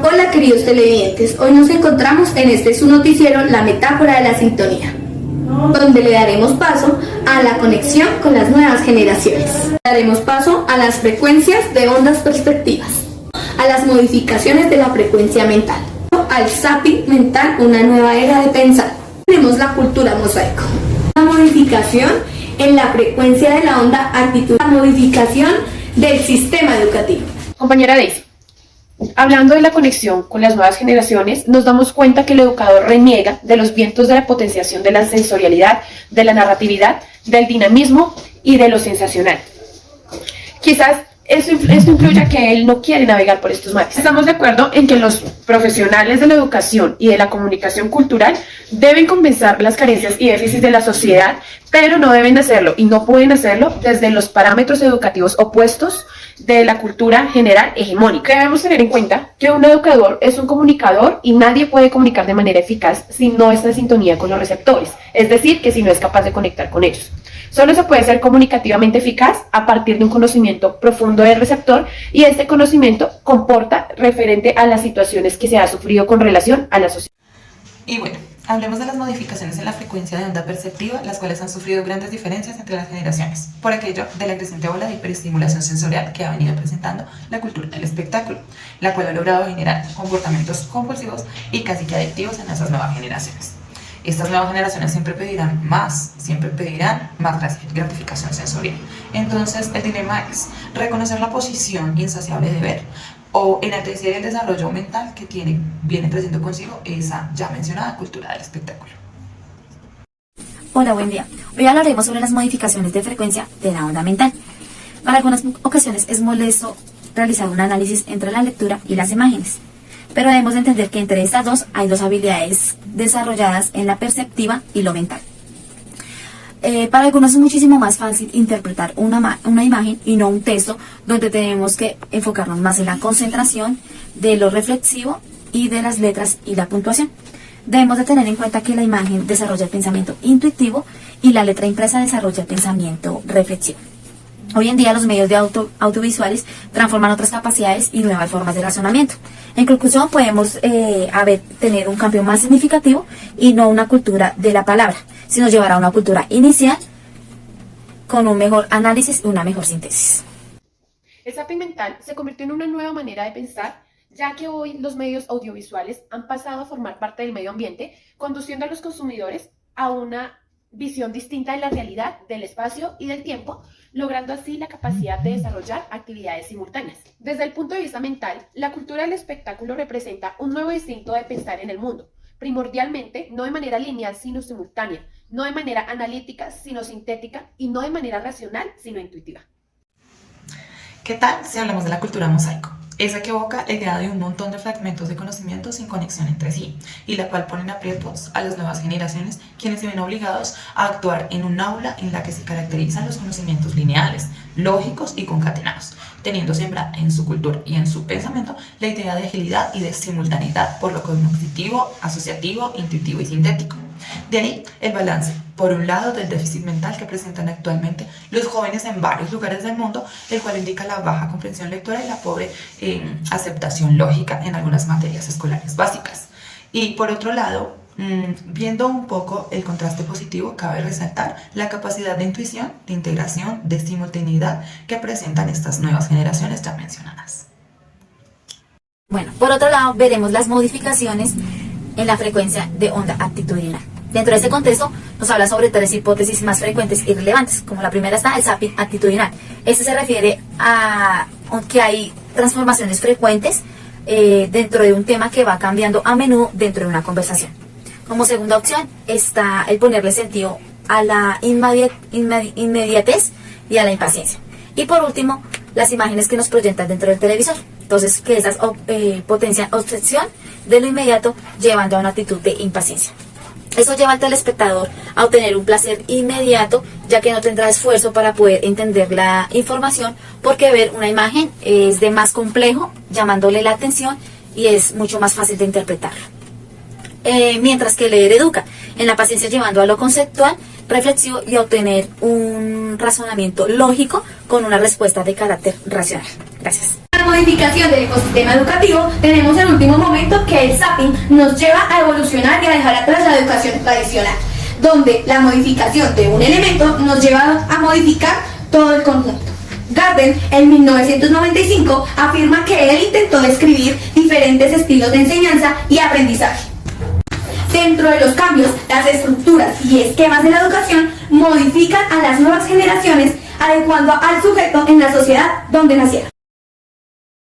Hola queridos televidentes, hoy nos encontramos en este su noticiero La Metáfora de la Sintonía, donde le daremos paso a la conexión con las nuevas generaciones. Daremos paso a las frecuencias de ondas perspectivas, a las modificaciones de la frecuencia mental, al zapping mental, una nueva era de pensar. Tenemos la cultura mosaico, la modificación en la frecuencia de la onda actitud, la modificación del sistema educativo. Compañera Daisy, hablando de la conexión con las nuevas generaciones, nos damos cuenta que el educador reniega de los vientos de la potenciación de la sensorialidad, de la narratividad, del dinamismo y de lo sensacional. Quizás esto influye a que él no quiere navegar por estos mares. Estamos de acuerdo en que los profesionales de la educación y de la comunicación cultural deben compensar las carencias y déficits de la sociedad, pero no deben hacerlo y no pueden hacerlo desde los parámetros educativos opuestos de la cultura general hegemónica. Debemos tener en cuenta que un educador es un comunicador y nadie puede comunicar de manera eficaz si no está en sintonía con los receptores, es decir, que si no es capaz de conectar con ellos. Solo se puede ser comunicativamente eficaz a partir de un conocimiento profundo del receptor, y este conocimiento comporta referente a las situaciones que se ha sufrido con relación a la sociedad. Y bueno, hablemos de las modificaciones en la frecuencia de onda perceptiva, las cuales han sufrido grandes diferencias entre las generaciones, por aquello de la creciente ola de hiperestimulación sensorial que ha venido presentando la cultura del espectáculo, la cual ha logrado generar comportamientos compulsivos y casi que adictivos en esas nuevas generaciones. Estas nuevas generaciones siempre pedirán más gratificación sensorial. Entonces, el dilema es reconocer la posición insaciable de ver o enaltecer el desarrollo mental que viene trayendo consigo esa ya mencionada cultura del espectáculo. Hola, buen día. Hoy hablaremos sobre las modificaciones de frecuencia de la onda mental. Para algunas ocasiones es molesto realizar un análisis entre la lectura y las imágenes, pero debemos entender que entre estas dos hay dos habilidades desarrolladas en la perceptiva y lo mental. Para algunos es muchísimo más fácil interpretar una imagen y no un texto, donde tenemos que enfocarnos más en la concentración de lo reflexivo y de las letras y la puntuación. Debemos de tener en cuenta que la imagen desarrolla el pensamiento intuitivo y la letra impresa desarrolla el pensamiento reflexivo. Hoy en día los medios de audiovisuales transforman otras capacidades y nuevas formas de razonamiento. En conclusión, podemos tener un cambio más significativo y no una cultura de la palabra, sino llevar a una cultura inicial con un mejor análisis y una mejor síntesis. El zapping mental se convirtió en una nueva manera de pensar, ya que hoy los medios audiovisuales han pasado a formar parte del medio ambiente, conduciendo a los consumidores a una visión distinta de la realidad, del espacio y del tiempo, logrando así la capacidad de desarrollar actividades simultáneas. Desde el punto de vista mental, la cultura del espectáculo representa un nuevo instinto de pensar en el mundo, primordialmente no de manera lineal sino simultánea, no de manera analítica sino sintética y no de manera racional sino intuitiva. ¿Qué tal si hablamos de la cultura mosaico? Esa que evoca la idea de un montón de fragmentos de conocimiento sin conexión entre sí, y la cual pone en aprietos a las nuevas generaciones, quienes se ven obligados a actuar en un aula en la que se caracterizan los conocimientos lineales, lógicos y concatenados, teniendo siempre en su cultura y en su pensamiento la idea de agilidad y de simultaneidad por lo cognitivo, asociativo, intuitivo y sintético. De ahí el balance, por un lado, del déficit mental que presentan actualmente los jóvenes en varios lugares del mundo, el cual indica la baja comprensión lectora y la pobre aceptación lógica en algunas materias escolares básicas. Y por otro lado, viendo un poco el contraste positivo, cabe resaltar la capacidad de intuición, de integración, de simultaneidad que presentan estas nuevas generaciones ya mencionadas. Bueno, por otro lado, veremos las modificaciones en la frecuencia de onda actitudinal. Dentro de este contexto nos habla sobre tres hipótesis más frecuentes y relevantes. Como la primera está el zapping actitudinal. Este se refiere a que hay transformaciones frecuentes dentro de un tema que va cambiando a menudo dentro de una conversación. Como segunda opción está el ponerle sentido a la inmediatez y a la impaciencia. Y por último, las imágenes que nos proyectan dentro del televisor. Entonces, que esas potencian obsesión de lo inmediato, llevando a una actitud de impaciencia. Eso lleva al telespectador a obtener un placer inmediato, ya que no tendrá esfuerzo para poder entender la información, porque ver una imagen es de más complejo, llamándole la atención, y es mucho más fácil de interpretarlo. Mientras que leer educa en la paciencia, llevando a lo conceptual, reflexivo y a obtener un razonamiento lógico con una respuesta de carácter racional. Gracias. La modificación del ecosistema educativo, tenemos el último momento, que el zapping nos lleva a evolucionar y a dejar atrás la educación tradicional, donde la modificación de un elemento nos lleva a modificar todo el conjunto. Garden, en 1995, afirma que él intentó describir diferentes estilos de enseñanza y aprendizaje. Dentro de los cambios, las estructuras y esquemas de la educación modifican a las nuevas generaciones, adecuando al sujeto en la sociedad donde nacieron.